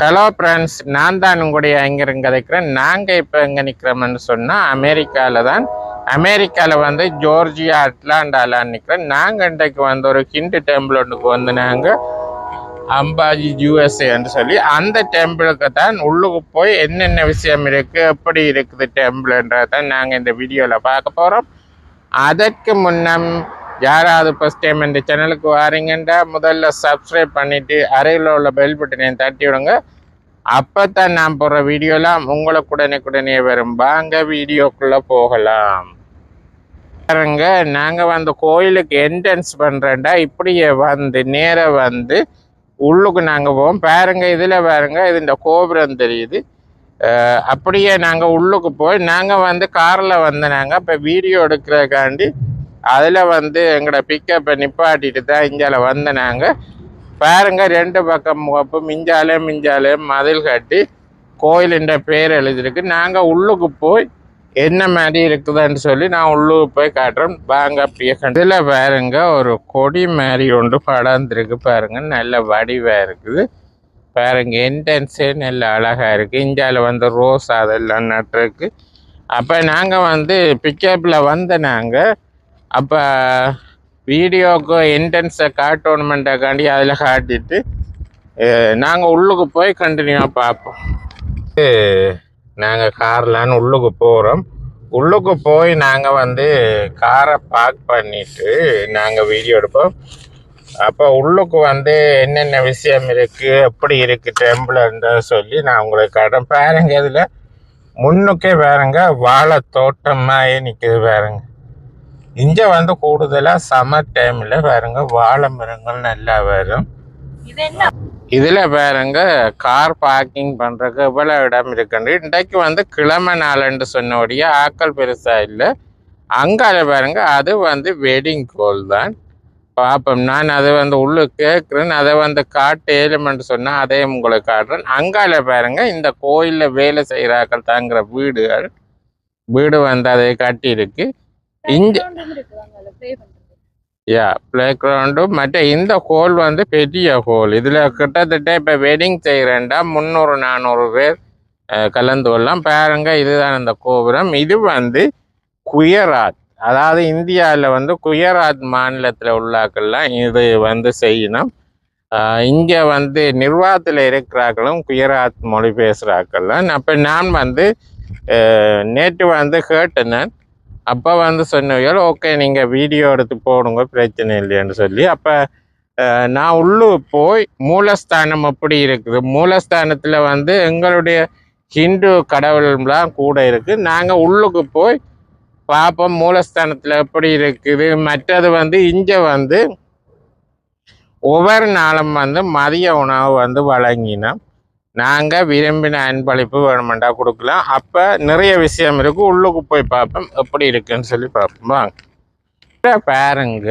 Hello friends, நான் தான் உங்களுடைய இங்கிருந்து கதைக்கிறேன். நாங்கள் இப்போ எங்கே நிற்கிறோம்னு சொன்னால் அமெரிக்காவில் தான். அமெரிக்காவில் வந்து ஜோர்ஜியா அட்லாண்டாவில் நிற்கிறேன். நாங்கள் இன்றைக்கு வந்து ஒரு ஹிந்து டெம்பிள் ஒன்றுக்கு வந்து நாங்கள் அம்பாஜி யூஎஸ்ஏன்னு சொல்லி அந்த டெம்பிளுக்கு தான் உள்ளுக்கு போய் என்னென்ன விஷயம் இருக்குது, எப்படி இருக்குது டெம்பிள்ன்றதை நாங்கள் இந்த வீடியோவில் பார்க்க போகிறோம். அதற்கு முன்னம் யாராவது ஃபஸ்ட் டைம் இந்த சேனலுக்கு வாரீங்கன்னா முதல்ல சப்ஸ்கிரைப் பண்ணிவிட்டு அருகில் உள்ள பெல் பட்டனையும் தட்டி விடுங்க. அப்போ தான் நான் போடுற வீடியோலாம் உங்களுக்கு உடனே வரும். வாங்க வீடியோக்குள்ளே போகலாம். பாருங்க, நாங்கள் வந்து கோயிலுக்கு என்ட்ரன்ஸ் பண்ணுறேன்டா இப்படியே வந்து நேராக வந்து உள்ளுக்கு நாங்கள் போவோம். பாருங்க, இதில் பாருங்க, இது இந்த கோபுரம் தெரியுது. அப்படியே நாங்கள் உள்ளுக்கு போய் நாங்கள் வந்து காரில் வந்து நாங்கள் இப்போ வீடியோ எடுக்கிறதுக்காண்டி அதில் வந்து எங்களோட பிக்கப்பை நிப்பாட்டிட்டு தான் இஞ்சால வந்து நாங்கள் பாருங்க, ரெண்டு பக்கம் முகப்பு மிஞ்சாலே மதில் கட்டி கோயிலுன்ற பேர் எழுதிருக்கு. நாங்கள் உள்ளுக்கு போய் என்ன மாதிரி இருக்குதுன்னு சொல்லி நான் உள்ளுக்கு போய் காட்டுறோம். வாங்க அப்படியே இதில் பாருங்க, ஒரு கொடி மாதிரி ஒன்று படர்ந்துருக்கு. பாருங்க, நல்ல வடிவாக இருக்குது. பாருங்க, என்ட்ரன்ஸே நல்ல அழகாக இருக்குது. இந்தியாவில் வந்து ரோஸ் அதெல்லாம் நட்டுருக்கு. அப்போ நாங்கள் வந்து பிக்கப்பில் வந்து நாங்கள் அப்போ வீடியோவுக்கு என்ட்ரன்ஸை காட்டணுமெண்ட்டாக்காண்டி அதில் காட்டிட்டு நாங்கள் உள்ளுக்கு போய் கண்டினியூவாக பார்ப்போம். நாங்கள் கார்லான்னு உள்ளுக்கு போகிறோம். உள்ளுக்கு போய் நாங்கள் வந்து காரை பார்க் பண்ணிவிட்டு நாங்கள் வீடியோ எடுப்போம். அப்போ உள்ளுக்கு வந்து என்னென்ன விஷயம் இருக்குது, எப்படி இருக்குது டெம்பிள்ன்ற சொல்லி நான் உங்களுக்கு காட்டுறேன். பாருங்க, இதில் முன்னுக்கே பாருங்க வாழை தோட்டமாகவே நிற்கிது. பாருங்க, இங்கே வந்து கூடுதலாக சம்மர் டைமில் பாருங்க வாழை மரங்கள் நல்லா வரும். இதில் பாருங்க கார் பார்க்கிங் பண்ணுறதுக்கு இவ்வளோ இடம் இருக்குன்னு. இன்றைக்கு வந்து கிழமை நாளுன்னு சொன்னபடியே ஆக்கள் பெருசாக இல்லை. அங்கால பாருங்க, அது வந்து வெட்டிங் கோல் தான். பார்ப்போம், நான் அதை வந்து உள்ளே கேட்குறேன். அதை வந்து காட்டு ஏழுமென்று சொன்னால் அதையும் உங்களுக்கு காட்டுறேன். அங்கால பாருங்க, இந்த கோயிலில் வேலை செய்கிறாக்கள் தாங்கிற வீடு வந்து அதை கட்டியிருக்கு. பிளே கிரவுண்டும் மற்ற இந்த ஹோல் வந்து பெரிய ஹோல். இதில் கிட்டத்தட்ட இப்போ வெட்டிங் செய்கிறேன்டா 300-400 பேர் கலந்து கொள்ளலாம். பாருங்க, இதுதான் இந்த கோபுரம். இது வந்து குயராத், அதாவது இந்தியாவில் வந்து குயராத் மாநிலத்தில் உள்ளாக்கள்லாம் இது வந்து செய்யணும். இங்கே வந்து நிர்வாகத்தில் இருக்கிறார்களும் குயராத் மொழி பேசுகிறாக்கள்லாம். அப்போ நான் வந்து நேற்று வந்து கேட்டேன். அப்போ வந்து சொன்னவர்கள் ஓகே நீங்கள் வீடியோ எடுத்து போடுங்க, பிரச்சனை இல்லைன்னு சொல்லி. அப்போ நான் உள்ளே போய் மூலஸ்தானம் எப்படி இருக்குது, மூலஸ்தானத்தில் வந்து எங்களுடைய ஹிந்து கடவுள்லாம் கூட இருக்குது. நாங்கள் உள்ளுக்கு போய் பார்ப்போம் மூலஸ்தானத்தில் எப்படி இருக்குது. மற்றது வந்து இங்கே வந்து ஒவ்வொரு நாளும் வந்து மதிய உணவு வந்து வழங்கினோம். நாங்கள் விரும்பின அன்பளிப்பு வேணுமெண்டா கொடுக்கலாம். அப்போ நிறைய விஷயம் இருக்குது. உள்ளுக்கு போய் பார்ப்போம் எப்படி இருக்குன்னு சொல்லி பார்ப்போம். வாங்க பாருங்க,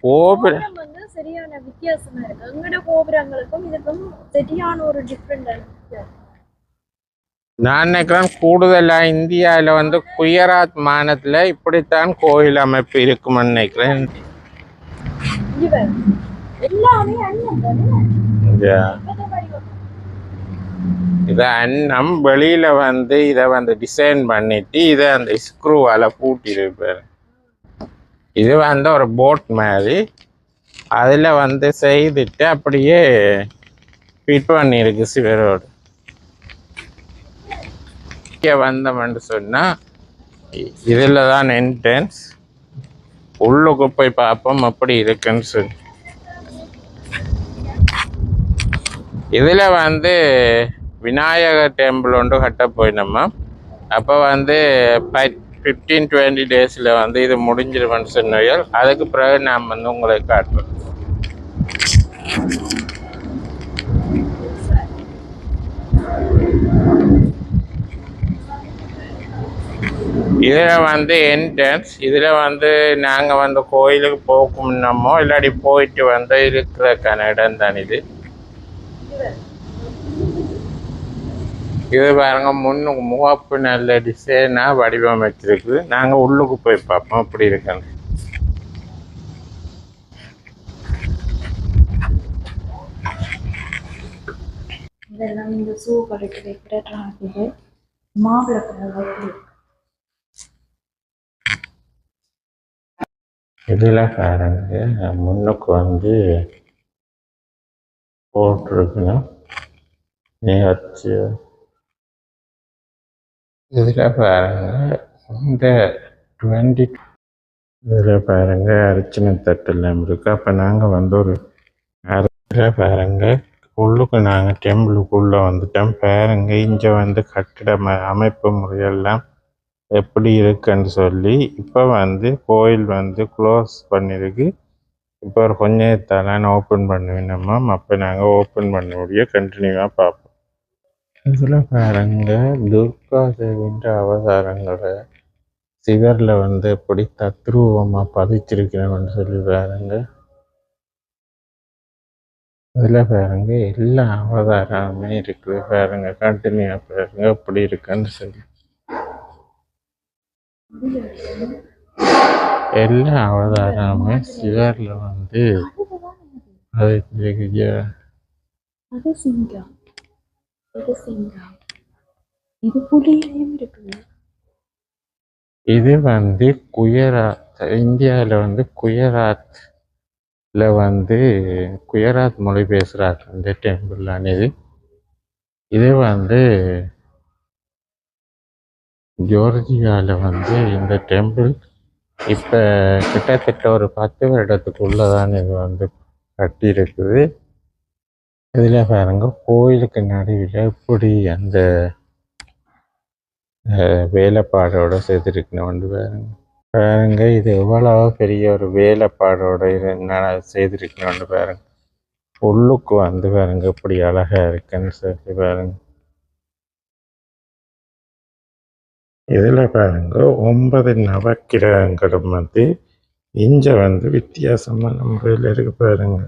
கோபுரம் வந்து சரியான வித்தியாசமா இருக்கு. எங்கட கோபுரங்களுக்கும் இதுக்கும் சரியான ஒரு டிஃபரெண்ட். நான் நினைக்கிறேன் கூடுதலாக இந்தியாவில் வந்து குயராத் மாநிலத்தில் இப்படித்தான் கோயில் அமைப்பு இருக்குமென்னு நினைக்கிறேன். இதை அன்னம் வெளியில் வந்து இதை வந்து டிசைன் பண்ணிட்டு இதை அந்த ஸ்க்ரூவால் பூட்டியிருப்பார். இது வந்து ஒரு போட் மாதிரி அதில் வந்து செய்துட்டு அப்படியே ஃபிட் பண்ணியிருக்கு சிவரோடு. இங்கே வந்தோம்னு சொன்னால் இதில் தான் என்ட்ரன்ஸ். உள்ளுக்கு போய் பார்ப்போம் அப்படி இருக்குன்னு சொல்லி. இதில் வந்து விநாயகர் டெம்பிள் ஒன்று கட்ட போயினோம்மா. அப்போ வந்து 15-20 டேஸில் வந்து இது முடிஞ்சிருவேன்னு சொன்னோம். அதுக்கு பிறகு நான் வந்து உங்களுக்கு காட்டுறேன். இதில் வந்து என்ட்ரன்ஸ். இதில் வந்து நாங்கள் வந்து கோயிலுக்கு போகணுமோ இல்லாட்டி போயிட்டு வந்து இருக்கிறக்கான இடம் தான் இது. இது பாருங்க, முன்னுக்கு முகப்பு நல்ல டிசைனாக வடிவமைச்சிருக்கு. நாங்கள் உள்ளுக்கு போய் பார்ப்போம் அப்படி இருக்காங்க. இதெல்லாம் இந்த ஷூ கடைக்கு வைக்கிற ட்ராக் இது மாவிளை கலர் இதில் பாருங்க முன்னுக்கு வந்து போட்டிருக்கணும் நேர்ச்சி. இதில் பாருங்க இந்த 20 இதில் பாருங்க அரிச்சனை தட்டெல்லாம் இருக்கு. அப்போ நாங்கள் வந்து ஒரு அரிசியில் பாருங்க உள்ளுக்கு நாங்கள் டெம்பிளுக்குள்ளே வந்துட்டோம். பாருங்க இங்கே வந்து கட்டிட அமைப்பு முறையெல்லாம் எப்படி இருக்குன்னு சொல்லி இப்போ வந்து கோயில் வந்து க்ளோஸ் பண்ணியிருக்கு. இப்போ ஒரு கொஞ்சத்தாலாம் ஓப்பன் பண்ணுவேனம்மா. அப்போ நாங்கள் ஓப்பன் பண்ண முடிய கண்டினியூவாக பார்ப்போம். இதில் பாருங்க துர்கா தேவின்ற அவதாரங்களை சிவரில் வந்து எப்படி தத்ரூபமாக பதிச்சிருக்கிறோம்னு சொல்லி பாருங்க. இதில் பாருங்க எல்லா அவதாரமே இருக்குது பாருங்க. கண்டினியூவாக பாருங்க எப்படி இருக்குன்னு சொல்லி எல்லா அவதாரமுமே சிவரில் வந்து பதிச்சிருக்கு. அது சிங்கம், இது சிங்கம், இது புலியும் இருக்குது. இது வந்து குஜராத், இந்தியாவில் வந்து குஜராத்தில் வந்து குஜராத் மொழி பேசுகிறாங்க இந்த டெம்பிளான இது. இது வந்து ஜோர்ஜியாவில் வந்து இந்த டெம்பிள் இப்போ கிட்டத்தட்ட ஒரு 10 வருடத்துக்குள்ளே தான் இது வந்து கட்டியிருக்குது. இதில் பாருங்க கோயிலுக்கு நடுவில் இப்படி அந்த வேலைப்பாடோட செய்திருக்கணும் பாருங்க. பாருங்க இது எவ்வளோ பெரிய ஒரு வேலைப்பாடோட இது செய்திருக்கணும் பாருங்க. உள்ளுக்கு வந்து பாருங்க இப்படி அழகா இருக்குன்னு சொல்லி பாருங்க. இதில் பாருங்க 9 நவக்கிரகங்களும் வந்து இங்கே வந்து வித்தியாசமான முறையில் இருக்கு பாருங்க.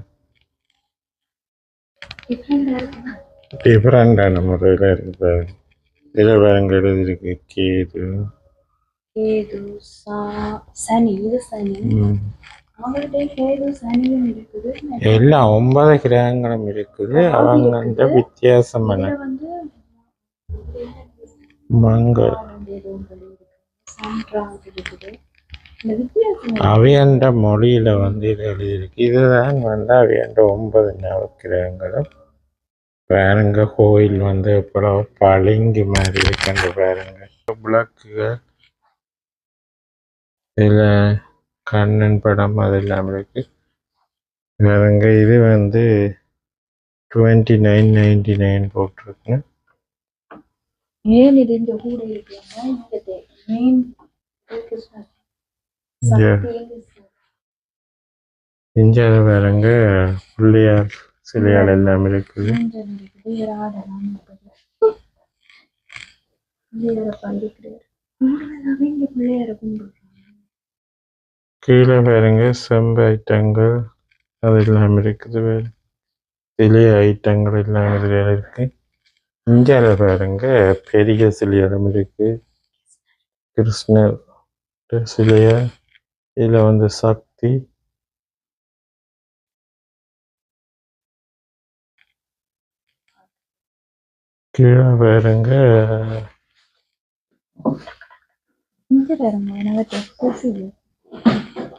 டிஃப்ரெண்டான முறையில் இருக்கு பாருங்க. இதில் பாருங்க எழுதிருக்கு கேது, கேது, சனி, இது சனி. எல்லாம் 9 கிரகங்களும் இருக்குது. அவங்க அந்த வித்தியாசமான மங்கள் அவையண்ட மொழியில வந்து இது எழுதியிருக்கு. இதுதான் வந்து அவையண்ட 9 நவக்கிரகங்களும். பாருங்க கோயில் வந்து எவ்வளவு பளிங்கு மாதிரி இருக்கு பாருங்க. விளக்குகள், இதுல கண்ணன் படம் அதெல்லாம் இருக்கு பாருங்க. இது வந்து 29.99 போட்டிருக்கு. ஏன் இது இந்த கூட இருக்குன்னா மெயின் இங்க பாருங்க பிள்ளையார் சிலையால் எல்லாம் இருக்குது. கீழே பாருங்க செம்பு ஐட்டங்கள் அதெல்லாம் இருக்குது. சிலை ஐட்டங்கள் எல்லாம் இதுல இருக்கு. இந்தியால பாருங்க பெரிய சிலையம் இருக்கு. கிருஷ்ணர் சிலைய, இதுல வந்து சக்தி, கீழே பாருங்க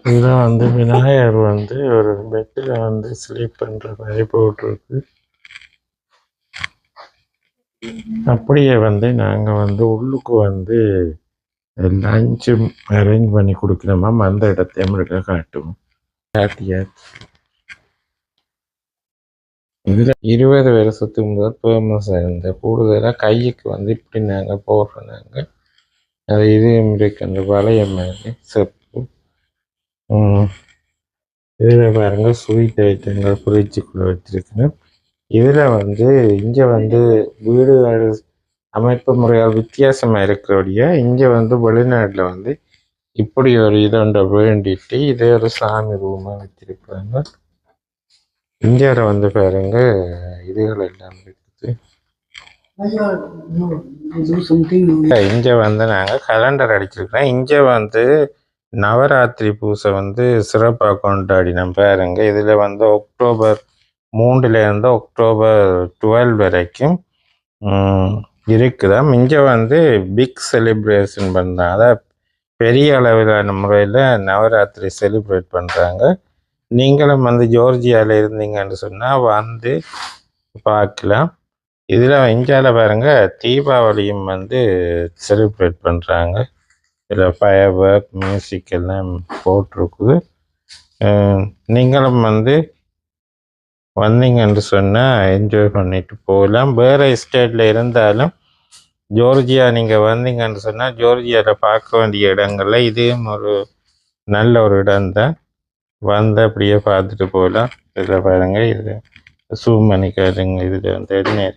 இதுல வந்து விநாயகர் வந்து ஒரு பெட்டில் வந்து ஸ்லீப் பண்ற மாதிரி போட்டிருக்கு. அப்படியே வந்து நாங்க வந்து உள்ளுக்கு வந்து லஞ்சு அரேஞ்ச் பண்ணி கொடுக்கணுமா அந்த இடத்தையும் இருக்க காட்டும். இதுல 20 வருஷத்துக்கு முதல் ஃபேமஸ் இருந்த கூடுதலாக கைக்கு வந்து இப்படி நாங்கள் போடுறோம். நாங்கள் அது இதையும் இருக்கு அந்த வளைய மாதிரி செப்பு. இதில் பாருங்க ஸ்வீட் ஐட்டங்கள் ஃப்ரிட்ஜுக்குள்ளே வச்சிருக்கணும். இதில் வந்து இங்கே வந்து வீடுகள் அமைப்பு முறையாக வித்தியாசமாக இருக்கிறபடியா இங்கே வந்து வெளிநாட்டில் வந்து இப்படி ஒரு இதோண்ட வேண்டிட்டு இதே ஒரு சாமி ரூமாக வச்சிருக்கிறாங்க. இந்தியாவில் வந்து பாருங்க இதுகள் எல்லாம் இருக்குது. இங்கே வந்து நாங்கள் கலண்டர் அடிச்சிருக்கிறோம். இங்கே வந்து நவராத்திரி பூசை வந்து சிறப்பாக கொண்டாடினோம் பாருங்க. இதில் வந்து அக்டோபர் 3லேருந்து அக்டோபர் 12 வரைக்கும் இருக்குதாம். இங்கே வந்து பிக் செலிப்ரேஷன் பண்ணுறாங்க. அதாவது பெரிய அளவிலான முறையில் நவராத்திரி செலிப்ரேட் பண்ணுறாங்க. நீங்களும் வந்து ஜோர்ஜியாவில் இருந்தீங்கன்னு சொன்னால் வந்து பார்க்கலாம். இதில் இந்தியாவில் பாருங்க தீபாவளியும் வந்து செலிப்ரேட் பண்ணுறாங்க. இதில் ஃபயர் ஒர்க் மியூசிக் எல்லாம் போட்டிருக்குது. நீங்களும் வந்து வந்தீங்கன்னு சொன்னால் என்ஜாய் பண்ணிட்டு போகலாம். வேறு ஸ்டேட்டில் இருந்தாலும் ஜோர்ஜியா நீங்கள் வந்தீங்கன்னு சொன்னால் ஜோர்ஜியாவில் பார்க்க வேண்டிய இடங்கள்ல இதுவும் ஒரு நல்ல ஒரு இடம்தான். வந்து அப்படியே பார்த்துட்டு போகலாம். இதில் பாருங்க, இது ஜூம் பண்ணி காட்டுங்க. இதில் வந்து என்ன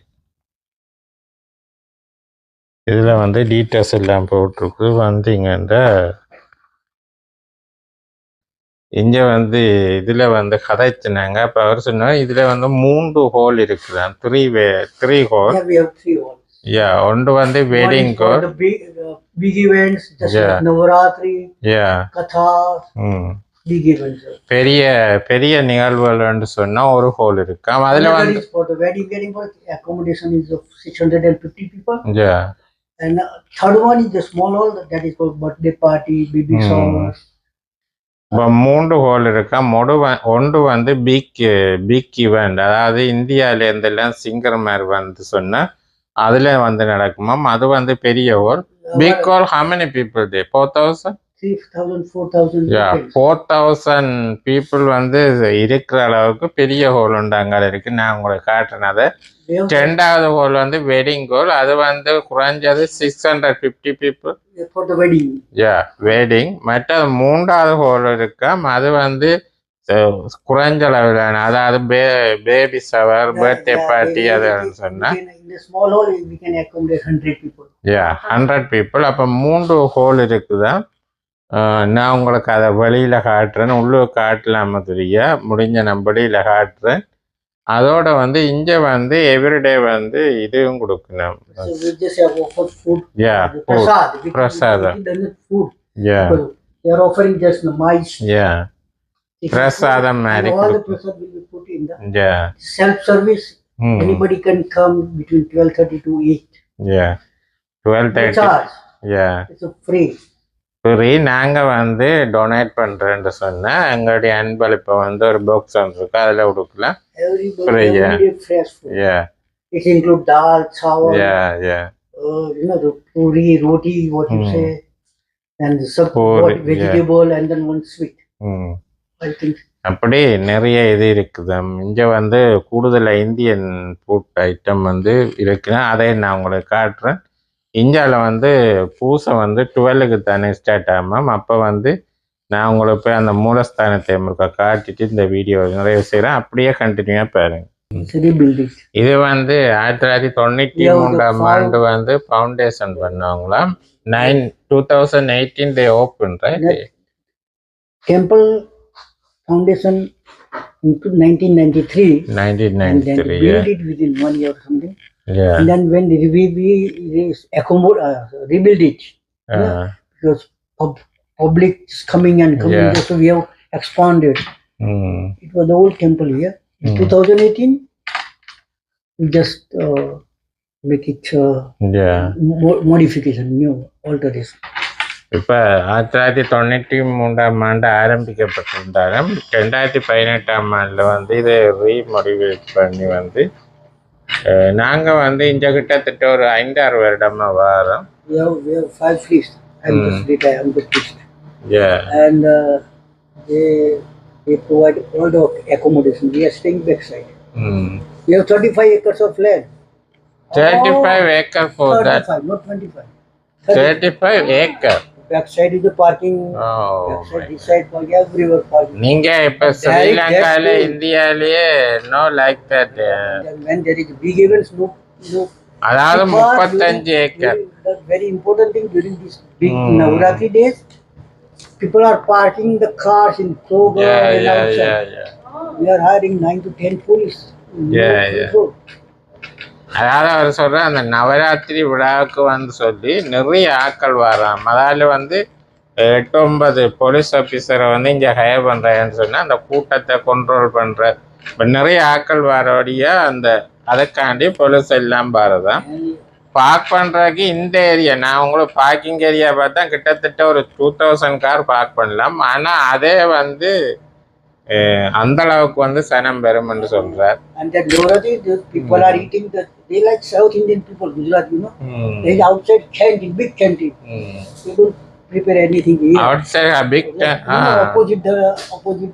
இதில் வந்து டீட்டெயில்ஸ் எல்லாம் போட்டிருக்கு. வந்தீங்கன்னா இங்கே வந்து இதில் வந்து கதைச்சினாங்க. அப்போ அவர் சொன்னார் இதில் வந்து 3 ஹோல் இருக்குதான். 3 whole. Yeah, we have 3 halls. Yeah, ஒன்று வந்து One wedding is for whole. the big events, just Yeah. like Navaratri, Yeah. Katha, ம் big events. பெரிய பெரிய நிகழ்வுகள்னு சொன்னால் ஒரு ஹோல் இருக்காம். அதில் Another வந்து is for the wedding for accommodation is of 650 people. Yeah. And third one is the small hall that is for birthday party, baby showers. இப்போ 3 whole இருக்கா. ஒன்று வந்து பிக் ஈவெண்ட், அதாவது இந்தியாவிலேருந்தெல்லாம் சிங்கர் மாதிரி வந்து சொன்னால் அதில் வந்து நடக்குமாம். அது வந்து பெரிய hole. Big hole how many people there? 4,000? 3,000, 4,000. Yeah, 4,000 people வந்து இருக்கிற அளவுக்கு பெரிய ஹோல் உண்டு அங்கே இருக்கு. நான் உங்களுக்கு காட்டுறேன். அதை 2வது ஹோல் வந்து வெட்டிங் ஹோல். அது வந்து குறைஞ்சது 650 people For the wedding. Wedding. மற்றது 3வது ஹோல் இருக்காம். அது வந்து குறைஞ்ச அளவிலான, அதாவது பேபி ஷவர், பர்த்டே பார்ட்டி அதுன்னு சொன்னா In the small hall we can accommodate 100 people. 100 people. அப்போ 3 ஹோல் இருக்குதான். நான் உங்களுக்கு அதை வெளியில் காட்டுறேன். உள்ளூர் காட்டலாம தெரியா முடிஞ்ச நான் வெளியில் காட்டுறேன். அதோட வந்து இங்கே வந்து எவ்ரிடே வந்து இதுவும் கொடுக்கணும். So we just have offered food. Food. Prasad. Prasada. Food. Yeah. They are offering just the mice. பிரசாதம் மாதிரி All the prasad will be put in the Yeah. self-service. Anybody can come between 12:30 to 8. 12:30. Charge. It's a free. சரி, நாங்கள் வந்து donate பண்ணுறேன்னு சொன்னால் எங்களுடைய அன்பளிப்பை வந்து ஒரு பாக்ஸ் வந்துருக்கு, அதில் கொடுக்கலாம். Everybody need fresh food. It includes dal, chawal, the puri, roti, what you say, and some vegetable, and then one sweet. I think. அப்படி நிறைய இது இருக்குது. இங்கே வந்து கூடுதலாக இந்தியன் ஃபுட் ஐட்டம் வந்து இருக்குன்னா அதை நான் உங்களுக்கு காட்டுறேன். இந்தியாவில் வந்து பூசை வந்து 12க்கு தானே ஸ்டார்ட் ஆகும். அப்போ வந்து நான் உங்களுக்கு போய் அந்த மூலஸ்தானத்தை முழுக்க காட்டிட்டு இந்த வீடியோ நிறைய செய்கிறேன். அப்படியே கண்டினியூவாக பாருங்க. இது வந்து 1993 ஆண்டு வந்து foundation பண்ணவங்களாம். 2018 they opened, right? Temple foundation in 1993. 1993. And then built it within 1 year or something. And then when we rebuild it, because public is coming and coming, so we have expanded. It was the old temple here. In 2018, we just make it modification, new alteration. இப்போ 1993 ஆண்டு ஆரம்பிக்கப்பட்டிருந்தாலும் 2018 ஆண்டில் வந்து இதை ரீமோடிஃபைட் பண்ணி வந்து நாங்கள் வந்து இங்கே கிட்டத்தட்ட ஒரு 5-6 வருடமாக வரோம். We have 5 priests. I'm the priest. And they provide all the accommodation. We are staying backside. We have 35 acres of land. 35 acres for 35, that? Not 25. 35 acres. Backside is the parking. Backside, this side parking, everywhere parking. நீங்கள் இப்போ ஸ்ரீலங்காவில் இந்தியாவிலேயே no like that. When there is big events, no. அதாவது 35 acre. The very important thing during these big Navratri days, people are parking the cars in Kroger and outside. We are hiring 9 to 10 police. அதாவது அவர் சொல்கிற அந்த நவராத்திரி விழாவுக்கு வந்து சொல்லி நிறைய ஆட்கள் வராம். அதால் வந்து 8-9 போலீஸ் ஆஃபீஸரை வந்து இங்கே ஹயர் பண்ணுறேன்னு சொன்னால் அந்த கூட்டத்தை கண்ட்ரோல் பண்ணுற இப்போ நிறைய ஆக்கள் வரவழியா அந்த அதுக்காண்டி போலீஸ் எல்லாம் பாருதான் பார்க் பண்ணுறதுக்கு இந்த ஏரியா நான் உங்களுக்கு பார்க்கிங் ஏரியா பார்த்தா கிட்டத்தட்ட ஒரு 2000 கார் பார்க் பண்ணலாம் ஆனால் அதே வந்து அந்த அளவுக்கு வந்து சனம் பெறும்னு சொல்றார். And that Gujarati, those people are eating the. They like South Indian people, Gujarati, you know. They outside canteen, big canteen. They don't prepare anything here. Outside a big opposite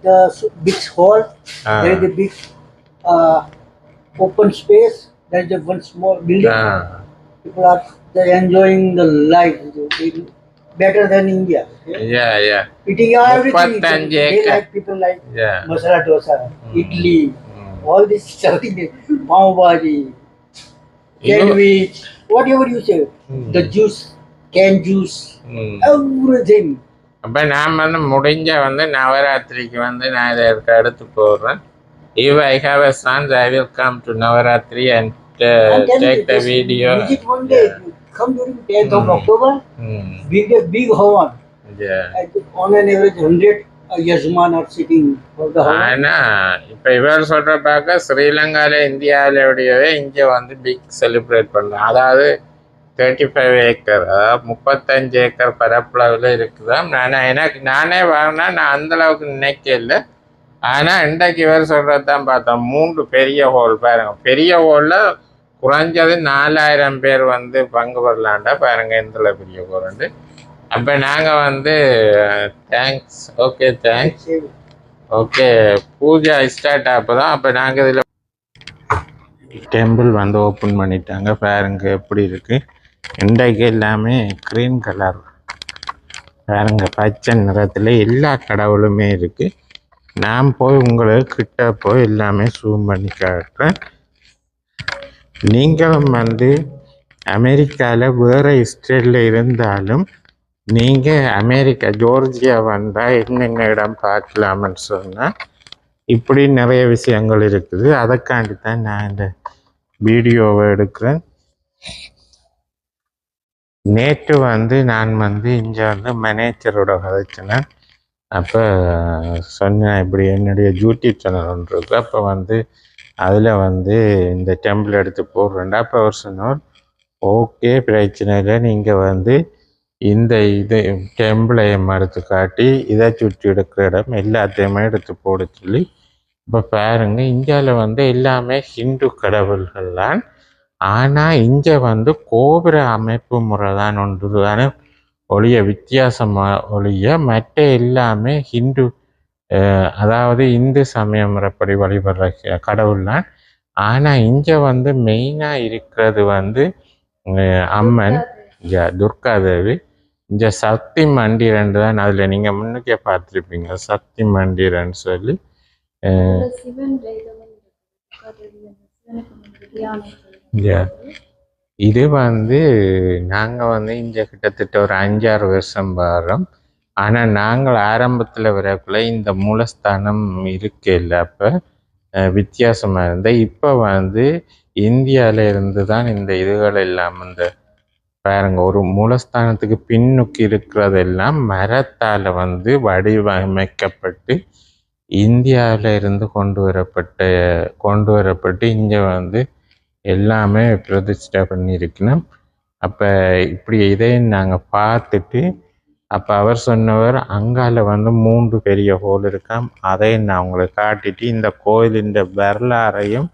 the big hall, there is a big open space. There is a one small building. People are they enjoying the life. They, better than India. Yeah. Eating everything. They like people like masala dosa, idli, all this stuff. Pav bhaji, sandwich, whatever you say. The juice, canned juice, everything. அப்போ நான் வந்து முடிஞ்ச வந்து நவராத்திரிக்கு வந்து நான் இதை எடுத்து போடுறேன். If I have a son, I will come to Navaratri and take the video. Visit one day. Come during 10th of October. Big Havan. On an average 100 Yajman are sitting for the Havan. ஆனால் இப்போ இவர் சொல்கிற பார்க்க ஸ்ரீலங்காவில் இந்தியாவிலோடையவே இங்கே வந்து big celebrate பண்ணுறோம். அதாவது 35 ஏக்கர், அதாவது 35 ஏக்கர் பரப்பளவில் இருக்குதான். நானே வரேன்னா நான் அந்தளவுக்கு நினைக்கல. ஆனால் இன்றைக்கு இவர் சொல்கிறது தான் பார்த்தோம். 3 பெரிய ஹோல் பாருங்க. பெரிய ஹோலில் குறைஞ்சது 4000 பேர் வந்து பங்கு பெறலான்டா பாருங்க எந்த பெரிய ஹோல். அப்போ நாங்கள் வந்து தேங்க்ஸ். ஓகே பூஜா ஸ்டார்ட் அப்போ தான். அப்போ நாங்கள் இதில் டெம்பிள் வந்து ஓப்பன் பண்ணிட்டாங்க பாருங்க எப்படி இருக்குது. இன்றைக்கு எல்லாமே க்ரீன் கலர் பாருங்க, பச்சை நிறத்தில் எல்லா கடவுளுமே இருக்குது. நான் போய் உங்களுக்கு கிட்ட போய் எல்லாமே ஜூம் பண்ணி காட்டுறேன். நீங்களும் வந்து அமெரிக்காவில் வேறு ஸ்டேட்டில் இருந்தாலும் நீங்கள் அமெரிக்கா ஜோர்ஜியா வந்தால் என்னென்ன இடம் பார்க்கலாம்னு சொன்னால் இப்படி நிறைய விஷயங்கள் இருக்குது. அதைக்காண்டி தான் நான் இந்த வீடியோவை எடுக்கிறேன். நேற்று வந்து நான் வந்து இங்கே வந்து மேனேஜரோட கதைச்சினேன். அப்போ சொன்னேன் இப்படி என்னுடைய யூடியூப் சேனல் ஒன்று இருக்குது. அப்போ வந்து அதில் வந்து இந்த டெம்பிள் எடுத்து போடுறேன்டா. அப்போ அவர் சொன்னார் ஓகே பிரச்சனை இல்லை, நீங்கள் வந்து இந்த இது டெம்பிளையும் எடுத்து காட்டி இதை சுற்றி எடுக்கிற இடம் எல்லாத்தையுமே எடுத்து போட சொல்லி. இப்போ பாருங்க இந்தியாவில் வந்து எல்லாமே ஹிந்து கடவுள்கள் தான். ஆனால் இங்கே வந்து கோபுர அமைப்பு முறை தான் ஒன்று தானே ஒழிய வித்தியாசமாக ஒழிய மற்ற எல்லாமே ஹிந்து, அதாவது இந்து சமய முறைப்படி வழிபடுற கடவுள் தான். ஆனால் இங்கே வந்து மெயினாக இருக்கிறது வந்து அம்மன் துர்காதேவி. இங்கே சக்தி மண்டிரண்டு தான். அதில் நீங்கள் முன்னுக்கே பார்த்துருப்பீங்க சக்தி மண்டிரன்னு சொல்லி. இது வந்து நாங்கள் வந்து இங்கே கிட்டத்தட்ட ஒரு 5-6 வருஷம் வரோம். ஆனால் நாங்கள் ஆரம்பத்தில் வரக்குள்ள இந்த மூலஸ்தானம் இல்லை. அப்போ வித்தியாசமாக இருந்தால் இப்போ வந்து இந்தியாவில் இருந்து தான் இந்த இதுகள் எல்லாம் இந்த பாருங்க ஒரு மூலஸ்தானத்துக்கு பின்னுக்கு இருக்கிறதெல்லாம் மரத்தால் வந்து வடிவமைக்கப்பட்டு இந்தியாவில் இருந்து கொண்டு வரப்பட்டு இங்கே வந்து எல்லாமே பிரதிஷ்டை பண்ணியிருக்கணும். அப்போ இப்படி இதையும் நாங்கள் பார்த்துட்டு அப்போ அவர் சொன்னவர் அங்கால வந்து 3 பெரிய ஹோல் இருக்காம். அதையும் நான் உங்களுக்கு காட்டிட்டு இந்த கோயிலின் வரலாறையும்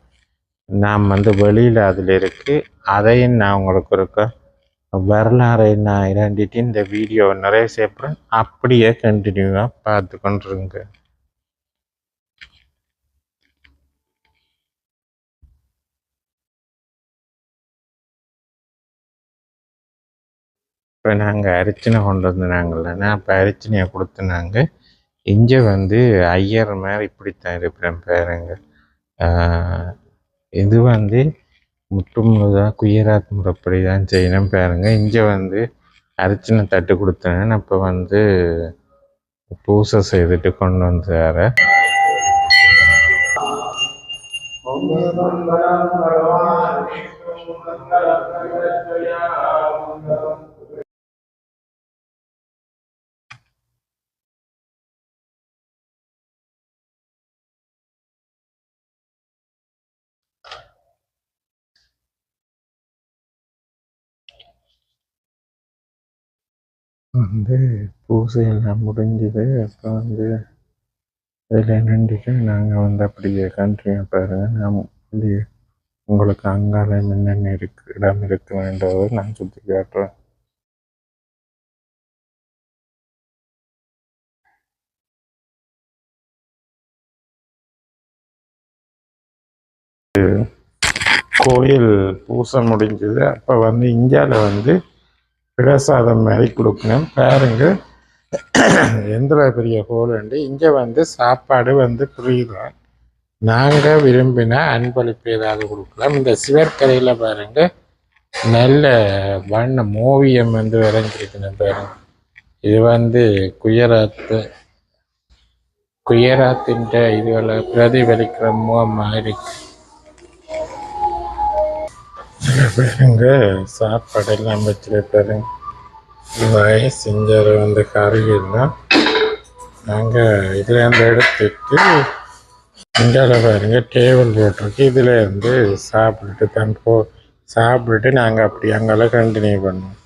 நாம் வந்து வெளியில் அதில் இருக்குது அதையும் நான் உங்களுக்கு இருக்க வரலாறை நான் இரண்டிட்டு இந்த வீடியோவை நிறைய சேர்ப்பேன். அப்படியே கண்டினியூவாக பார்த்து கொண்டிருங்க. இப்போ நாங்கள் அரிச்சனை கொண்டு வந்தாங்கல்லன்னா அப்போ அரிச்சனையை கொடுத்துனாங்க. இங்கே வந்து ஐயர் மாதிரி இப்படித்தான் இருப்பேன் பாருங்க. இது வந்து முற்றுமுழுதாக குயராத் முறைப்படி தான் செய்யணும் பாருங்க. இங்கே வந்து அரிச்சனை தட்டு கொடுத்தேன். அப்போ வந்து பூசை செய்துட்டு கொண்டு வந்தார. வந்து பூசையெல்லாம் முடிஞ்சுது. அப்போ வந்து இதில் நின்றுட்டு நாங்கள் வந்து அப்படியே கண்ட்ரியை பாருங்க. நான் அப்படியே உங்களுக்கு அங்கால என்னென்ன இருக்கு இடம் இருக்குன்றதை நான் சுற்றி காட்டுறேன். கோயில் பூசை முடிஞ்சது. அப்போ வந்து இந்தியாவில் வந்து பிரசாதம் மாதிரி கொடுக்கணும். பாருங்க எந்த பெரிய ஹோல் உண்டு. இங்கே வந்து சாப்பாடு வந்து புரியுதான். நாங்கள் விரும்பினா அன்பளிப்பு ஏதாவது கொடுக்கலாம். இந்த சிவற்கரையில் பாருங்க நல்ல வண்ணம் ஓவியம் வந்து வரைஞ்சிருக்கணும் பாருங்க. இது வந்து குயராத்தின் இதுகளை பிரதிபலிக்கிற முகமாக இருக்கு. சில பேருங்க சாப்பாடு எல்லாம் வச்சிருப்பாருங்க. வாய் செஞ்சார வந்து கறியெல்லாம் நாங்கள் இதில் இருந்து எடுத்துட்டு இந்தியாவில் பாருங்க டேபிள் போட்டிருக்கு. இதில் இருந்து சாப்பிட்டுட்டு நாங்கள் அப்படி அங்கெல்லாம் கண்டினியூ பண்ணுவோம்.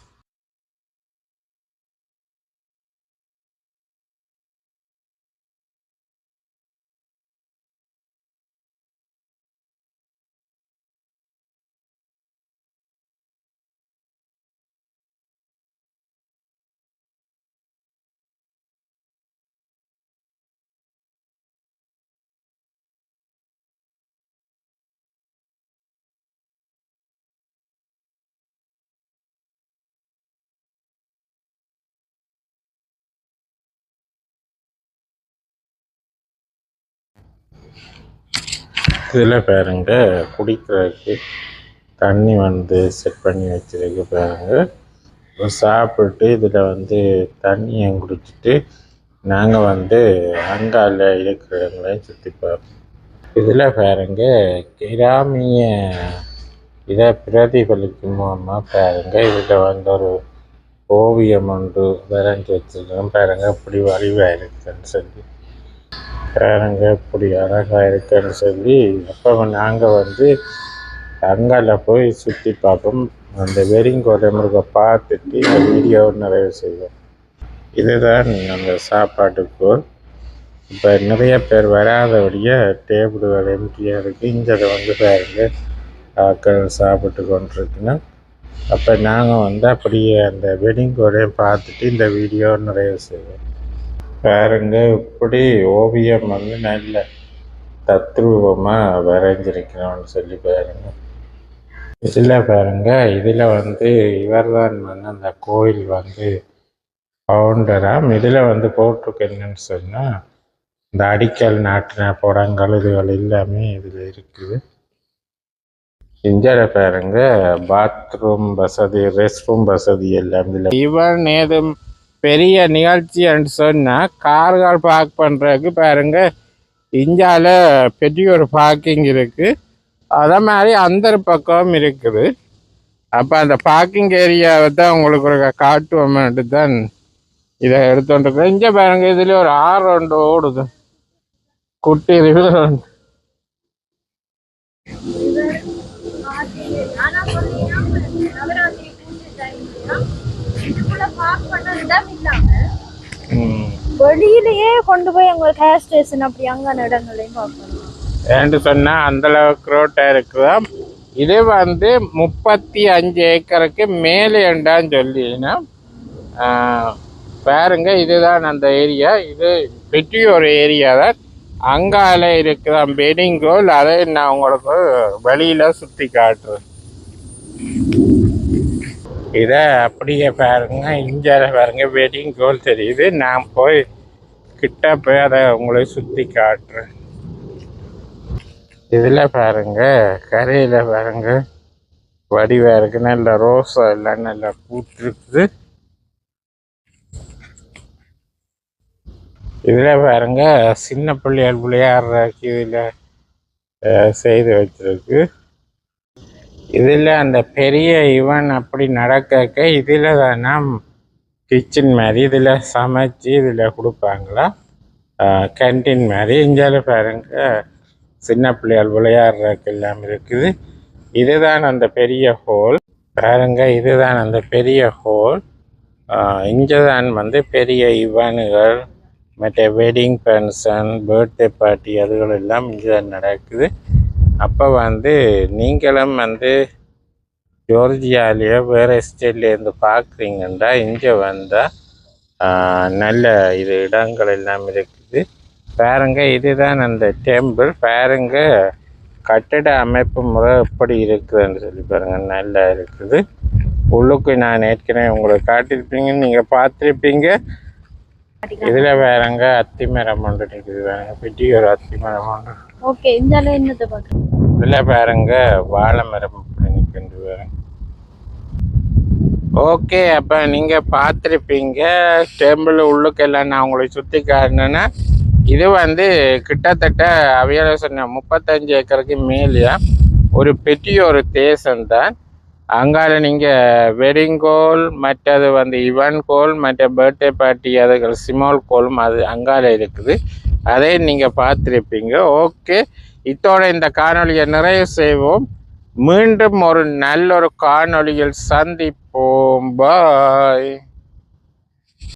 இதில் பாருங்க குடிக்கிறதுக்கு தண்ணி வந்து செட் பண்ணி வச்சிருக்கு பாருங்க. சாப்பிட்டு இதில் வந்து தண்ணியை குடிச்சிட்டு நாங்கள் வந்து அங்கால இருக்கிறவங்களையும் சுற்றி பார்ப்போம். இதில் பாருங்க கிராமிய இதை பிரதிபலிக்குமா பாருங்க. இதில் வந்து ஒரு ஓவியம் ஒன்று வரைஞ்சி வச்சிருக்கோம் பாருங்க. இப்படி வடிவாக இருக்குன்னு சொல்லி பாருங்க, இப்படி அழகாக இருக்குன்னு சொல்லி. அப்போ நாங்கள் வந்து அங்கால போய் சுற்றி பார்ப்போம். அந்த வெறிங்கோலை முருகை பார்த்துட்டு இந்த வீடியோவை நிறைவு செய்வோம். இதுதான் அந்த சாப்பாட்டுக்கு. இப்போ நிறைய பேர் வராதபடிய டேபிள்கள் எம்டியாக இருக்குது. இங்கே வந்து பாருங்க ஆக்கள் சாப்பிட்டு கொண்டிருக்கணும். அப்போ நாங்கள் வந்து அப்படியே அந்த வெடிங்கோலையும் பார்த்துட்டு இந்த வீடியோ நிறைவு செய்வோம். பாருங்க இப்படி ஓவியம் வந்து நல்ல தத்ரூபமாக வரைஞ்சிருக்கிறோம்னு சொல்லி பாருங்க. இதில் பாருங்க இதில் வந்து இவர் தான் வந்து அந்த கோயில் வந்து ஃபவுண்டராம். இதில் வந்து போட்டிருக்கு என்னன்னு சொன்னால் இந்த அடிக்கல் நாட்டின படங்கள் இதுகள் எல்லாமே இதில் இருக்குது. இந்தியாவில் பாருங்க பாத்ரூம் வசதி, ரெஸ்ட் ரூம் வசதி எல்லாம் இல்லை. இவன் ஏதும் பெரிய நிகழ்ச்சின்னு சொன்னால் கார்கள் பார்க் பண்ணுறதுக்கு பாருங்க இந்தியாவில் பெரிய ஒரு பார்க்கிங் இருக்குது. அதே மாதிரி அந்த பக்கம் இருக்குது. அப்போ அந்த பார்க்கிங் ஏரியாவை தான் உங்களுக்கு ஒரு காட்டுவோம்ட்டு தான் இதை எடுத்துட்டுருக்கேன். இங்கே பாருங்க இதுலேயே ஒரு 6 ஒன்று ஓடுது, குட்டி ரிவர் ஒன்று. வெளியிலேயே கொண்டு போய் உங்களுக்கு ஹேர் ஸ்டேஷன் அப்படி அங்கான இடங்களையும் பார்க்கணும். ஏன்னு சொன்னால் அந்தளவுக்கு ரோட்டாக இருக்குதான். இது வந்து 35 ஏக்கருக்கு மேலே ஏண்டான்னு சொல்லினா பாருங்க. இதுதான் அந்த ஏரியா. இது பெரிய ஒரு ஏரியா தான். அங்கால இருக்குதான் பெடிங்கோல். அதை நான் உங்களுக்கு வெளியில் சுற்றி காட்டுறேன். இதை அப்படியே பாருங்க. இந்தியாவில் பாருங்க வெட்டிங்கோல் தெரியுது. நான் போய் கிட்ட போய் அதை உங்களை சுற்றி காட்டுறேன். இதில் பாருங்க கரையில் பாருங்க வடிவாக இருக்கு. நல்ல ரோஸா எல்லாம் நல்லா பூத்துருக்குது. இதில் பாருங்க சின்ன பிள்ளையார் விளையாடுறதுக்கு இதில் செய்து வச்சிருக்கு. இதில் அந்த பெரிய ஈவன் அப்படி நடக்க இதில் தானே கிச்சன் மாதிரி இதில் சமைச்சு இதில் கொடுப்பாங்களா, கேன்டீன் மாதிரி. இந்தியாவில் பாருங்க சின்ன பிள்ளையால் விளையாடுறதுக்கு எல்லாம் இருக்குது. இதுதான் அந்த பெரிய ஹோல் பாருங்க. இதுதான் அந்த பெரிய ஹோல். இங்கே தான் வந்து பெரிய இவனுகள் மற்ற வெட்டிங் ஃபங்க்ஷன் பர்த்டே பார்ட்டி அதுகள் எல்லாம் இங்கே தான் நடக்குது. அப்போ வந்து நீங்களும் வந்து ஜோர்ஜியாலேயோ வேறு ஸ்டேட்லேருந்து பார்க்குறீங்கன்னா இங்கே வந்தால் நல்ல இடங்கள் எல்லாம் இருக்குது. பாருங்க, இதுதான் அந்த டெம்பிள். பாருங்க கட்டிட அமைப்பு முறை எப்படி இருக்குதுன்னு சொல்லி பாருங்க, நல்லா இருக்குது. உள்ளுக்கு நான் ஏற்கனவே உங்களுக்கு காட்டியிருப்பீங்கன்னு நீங்கள் பார்த்துருப்பீங்க. இதில் வேறங்க அத்தி மரம் ஒன்று நிற்குது. வேறங்க பெரிய ஒரு அத்தி மரம் ஒன்று. ஓகே, இந்த என்னத்தை பார்க்குறேன். இதில் பாருங்க வாழை மரம் இப்படி நிற்கின்ற வேறங்க. ஓகே, அப்போ நீங்கள் பார்த்துருப்பீங்க டெம்பிள் உள்ளுக்கெல்லாம் நான் உங்களுக்கு சுற்றி காட்டினேன்னா இது வந்து கிட்டத்தட்ட அவையால சொன்ன 35 ஏக்கருக்கு மேலேயா ஒரு பெரிய ஒரு தேசம்தான். அங்கால நீங்கள் வெட்டிங் கோல், மற்றது வந்து இவன் கோல், மற்ற பர்த்டே பார்ட்டி அதுகள் ஸ்மால் கோலும் அது அங்கால இருக்குது. அதை நீங்கள் பார்த்துருப்பீங்க. ஓகே, இதோட இந்த காணொலியை நிறைவு செய்வோம். மீண்டும் ஒரு நல்ல ஒரு காணொலியில் சந்திப்போம். பாய்.